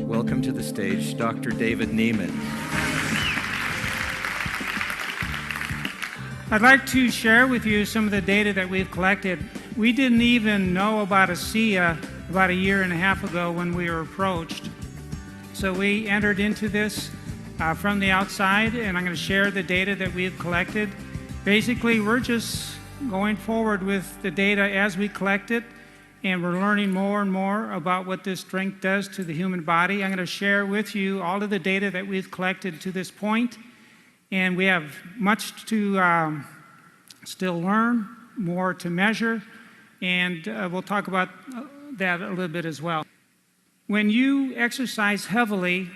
welcome to the stage Dr. David Nieman. I'd like to share with you some of the data that we've collected. We didn't even know about ASEA about a year and a half ago when we were approached. So we entered into this from the outside, and I'm going to share the data that we've collected. Basically, we're just going forward with the data as we collect it, and we're learning more and more about what this drink does to the human body. I'm going to share with you all of the data that we've collected to this point, and we have much to still learn, more to measure, and we'll talk about that a little bit as well. When you exercise heavily,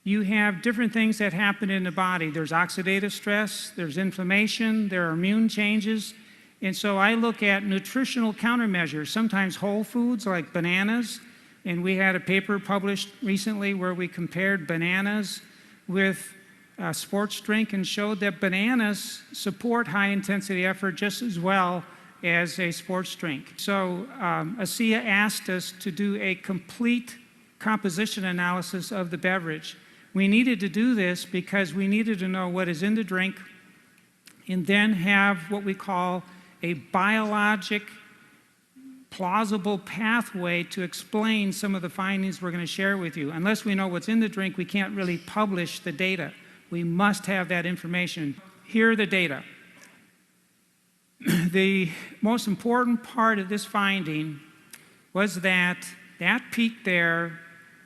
you have different things that happen in the body. There's oxidative stress, there's inflammation, there are immune changes. And so I look at nutritional countermeasures, sometimes whole foods like bananas. And we had a paper published recently where we compared bananas with sports drink and showed that bananas support high intensity effort just as well as a sports drink. So ASEA asked us to do a complete composition analysis of the beverage. We needed to do this because we needed to know what is in the drink and then have what we call a biologic plausible pathway to explain some of the findings we're going to share with you. Unless we know what's in the drink, we can't really publish the data. We must have that information. Here are the data. The most important part of this finding was that peak there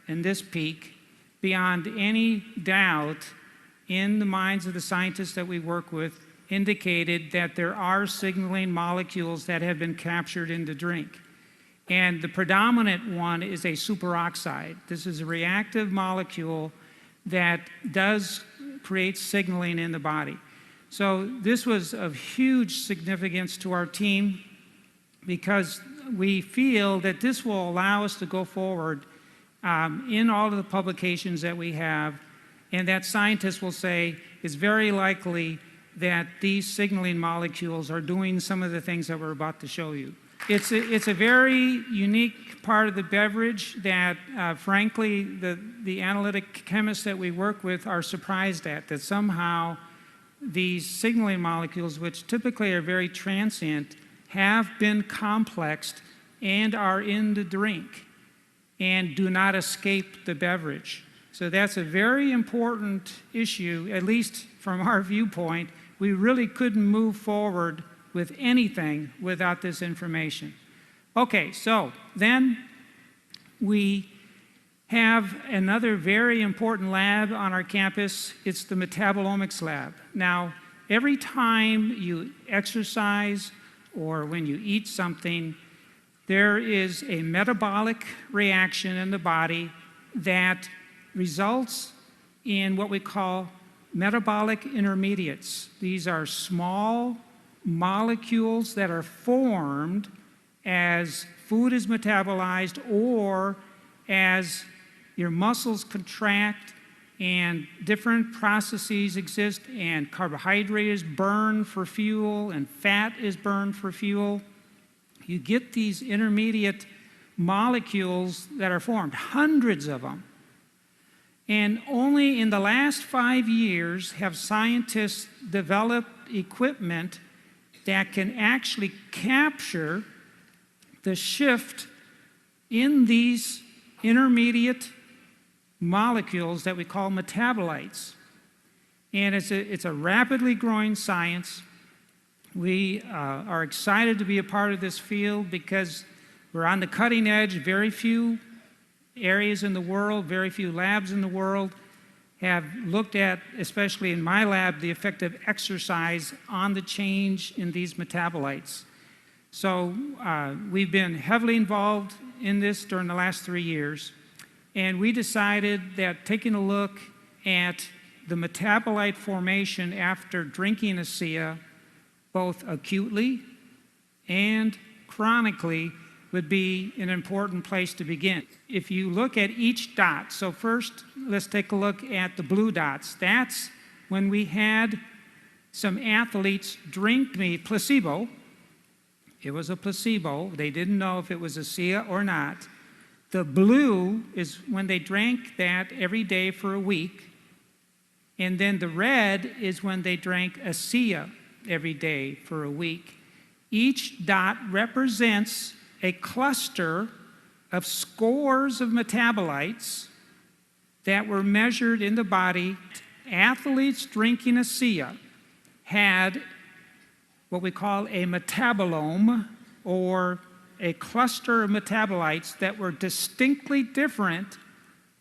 and this peak, beyond any doubt in the minds of the scientists that we work with, indicated that there are signaling molecules that have been captured in the drink. And the predominant one is a superoxide. This is a reactive molecule that does create signaling in the body. So this was of huge significance to our team because we feel that this will allow us to go forward in all of the publications that we have, and that scientists will say it's very likely that these signaling molecules are doing some of the things that we're about to show you. It's a very unique part of the beverage that, frankly, the analytic chemists that we work with are surprised at, that somehow these signaling molecules, which typically are very transient, have been complexed and are in the drink and do not escape the beverage. So that's a very important issue, at least from our viewpoint. We really couldn't move forward with anything without this information. Okay, so then we have another very important lab on our campus. It's the metabolomics lab. Now, every time you exercise or when you eat something, there is a metabolic reaction in the body that results in what we call metabolic intermediates. These are small molecules that are formed as food is metabolized or as your muscles contract and different processes exist and carbohydrate is burned for fuel and fat is burned for fuel. You get these intermediate molecules that are formed, hundreds of them. And only in the last 5 years have scientists developed equipment that can actually capture the shift in these intermediate molecules that we call metabolites. And it's a rapidly growing science. We are excited to be a part of this field because we're on the cutting edge. Very few areas in the world, very few labs in the world have looked at, especially in my lab, the effect of exercise on the change in these metabolites. So we've been heavily involved in this during the last 3 years, and we decided that taking a look at the metabolite formation after drinking ASEA, both acutely and chronically, would be an important place to begin. If you look at each dot, so first let's take a look at the blue dots. That's when we had some athletes drink placebo. It was a placebo. They didn't know if it was ASEA or not. The blue is when they drank that every day for a week. And then the red is when they drank ASEA every day for a week. Each dot represents a cluster of scores of metabolites that were measured in the body. Athletes drinking ASEA had what we call a metabolome, or a cluster of metabolites that were distinctly different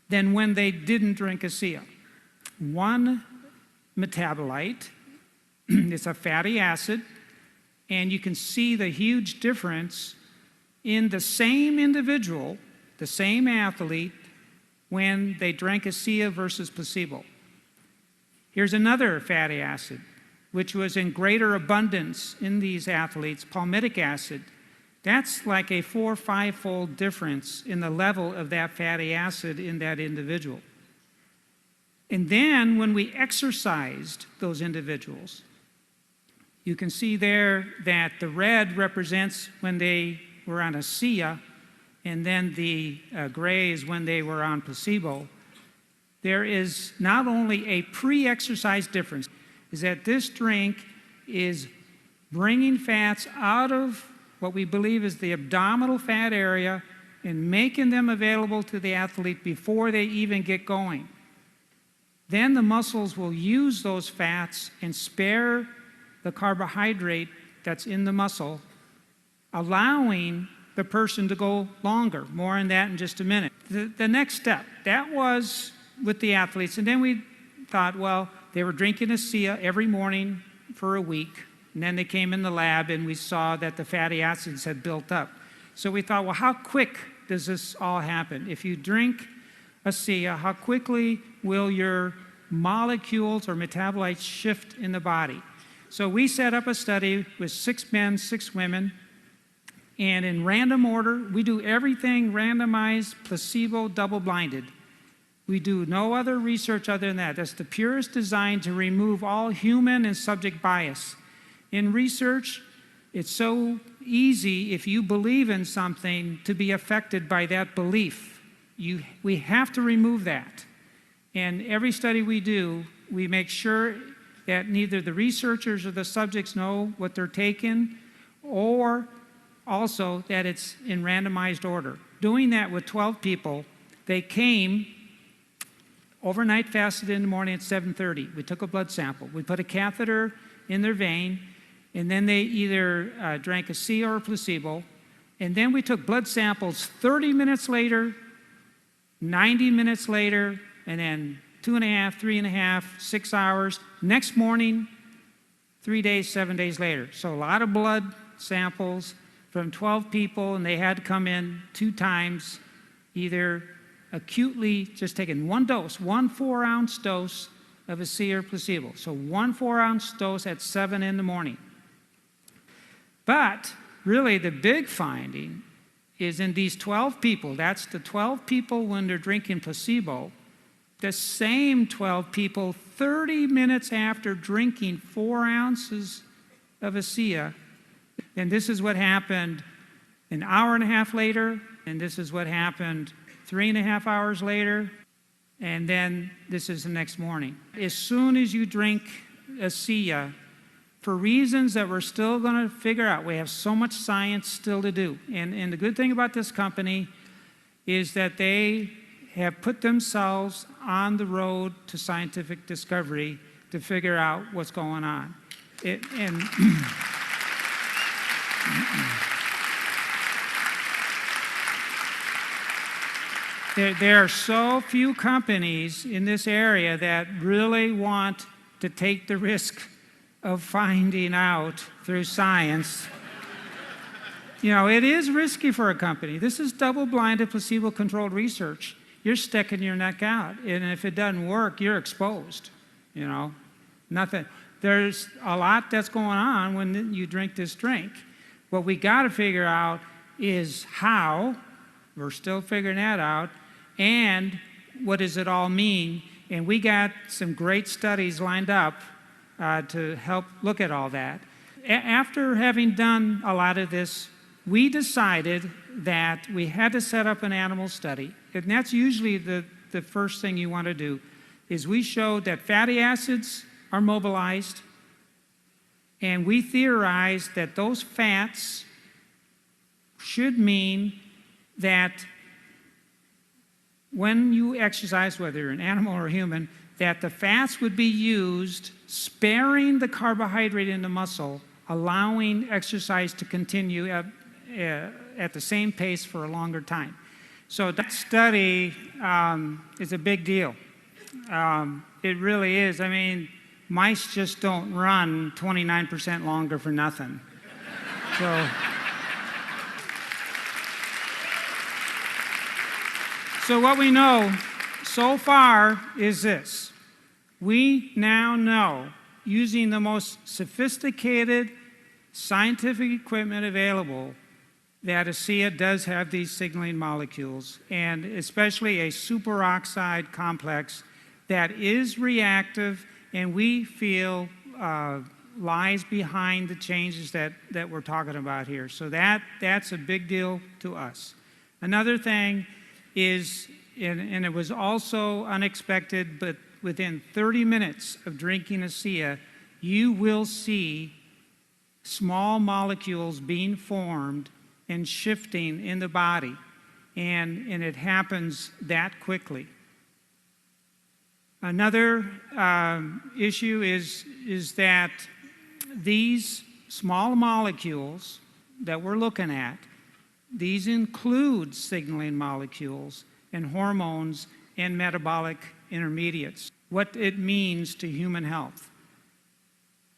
than when they didn't drink ASEA. One metabolite is a fatty acid, and you can see the huge difference in the same individual, the same athlete, when they drank ASEA versus placebo. Here's another fatty acid, which was in greater abundance in these athletes, palmitic acid. That's like a 4- or 5-fold difference in the level of that fatty acid in that individual. And then when we exercised those individuals, you can see there that the red represents when they were on ASEA, and then the gray is when they were on placebo. There is not only a pre-exercise difference, is that this drink is bringing fats out of what we believe is the abdominal fat area and making them available to the athlete before they even get going. Then the muscles will use those fats and spare the carbohydrate that's in the muscle, allowing the person to go longer. More on that in just a minute. The next step, that was with the athletes. And then we thought, well, they were drinking ASEA every morning for a week. And then they came in the lab and we saw that the fatty acids had built up. So we thought, well, how quick does this all happen? If you drink ASEA, how quickly will your molecules or metabolites shift in the body? So we set up a study with 6 men, 6 women, and in random order, we do everything randomized, placebo, double-blinded. We do no other research other than that. That's the purest design to remove all human and subject bias. In research, it's so easy, if you believe in something, to be affected by that belief. We have to remove that. And every study we do, we make sure that neither the researchers or the subjects know what they're taking, or also that it's in randomized order. Doing that with 12 people, they came overnight, fasted in the morning at 7:30. We took a blood sample. We put a catheter in their vein, and then they either drank ASEA or a placebo. And then we took blood samples 30 minutes later, 90 minutes later, and then 2.5, 3.5, 6 hours. Next morning, 3 days, 7 days later. So a lot of blood samples from 12 people, and they had to come in 2 times, either acutely just taking one dose, 1 4-ounce dose of ASEA or placebo. So 1 4-ounce dose at 7 in the morning. But really the big finding is in these 12 people, that's the 12 people when they're drinking placebo, the same 12 people 30 minutes after drinking 4 ounces of ASEA, and this is what happened an hour and a half later, and this is what happened 3.5 hours later, and then this is the next morning. As soon as you drink ASEA, for reasons that we're still going to figure out, we have so much science still to do. And the good thing about this company is that they have put themselves on the road to scientific discovery to figure out what's going on. There are so few companies in this area that really want to take the risk of finding out through science. You know, it is risky for a company. This is double-blinded, placebo-controlled research. You're sticking your neck out, and if it doesn't work, you're exposed. You know, nothing. There's a lot that's going on when you drink this drink. What we got to figure out is how. We're still figuring that out. And what does it all mean? And we got some great studies lined up to help look at all that. After having done a lot of this we decided that we had to set up an animal study, and that's usually the first thing you want to do, is we showed that fatty acids are mobilized, and we theorized that those fats should mean that when you exercise, whether you're an animal or a human, that the fats would be used sparing the carbohydrate in the muscle, allowing exercise to continue at the same pace for a longer time. So that study is a big deal. It really is. I mean, mice just don't run 29% longer for nothing. So what we know so far is this. We now know, using the most sophisticated scientific equipment available, that ASEA does have these signaling molecules, and especially a superoxide complex that is reactive and we feel lies behind the changes that we're talking about here. So that's a big deal to us. Another thing is, and it was also unexpected, but within 30 minutes of drinking ASEA, you will see small molecules being formed and shifting in the body, and it happens that quickly. Another issue is that these small molecules that we're looking at, these include signaling molecules and hormones and metabolic intermediates, what it means to human health.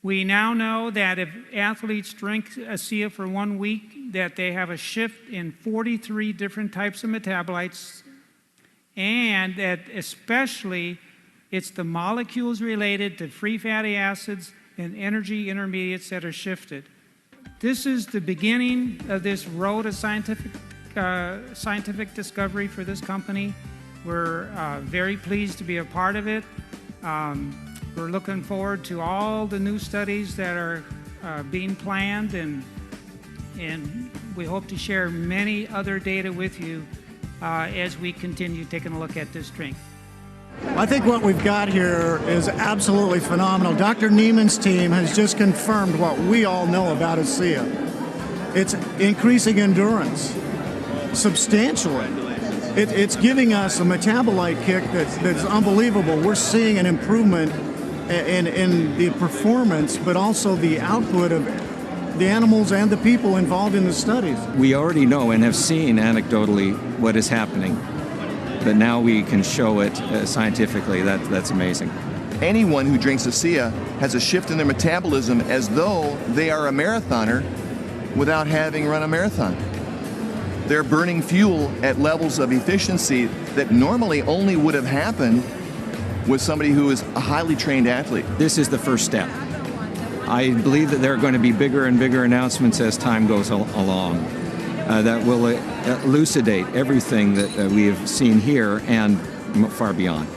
We now know that if athletes drink ASEA for 1 week, that they have a shift in 43 different types of metabolites, and that especially it's the molecules related to free fatty acids and energy intermediates that are shifted. This is the beginning of this road of scientific discovery for this company. We're very pleased to be a part of it. We're looking forward to all the new studies that are being planned, and we hope to share many other data with you as we continue taking a look at this drink. I think what we've got here is absolutely phenomenal. Dr. Nieman's team has just confirmed what we all know about ASEA. It's increasing endurance substantially. It's giving us a metabolite kick that's unbelievable. We're seeing an improvement in the performance, but also the output of the animals and the people involved in the studies. We already know and have seen anecdotally what is happening, but now we can show it scientifically. That's amazing. Anyone who drinks ASEA has a shift in their metabolism as though they are a marathoner without having run a marathon. They're burning fuel at levels of efficiency that normally only would have happened with somebody who is a highly trained athlete. This is the first step. I believe that there are going to be bigger and bigger announcements as time goes along that will elucidate everything that we have seen here and far beyond.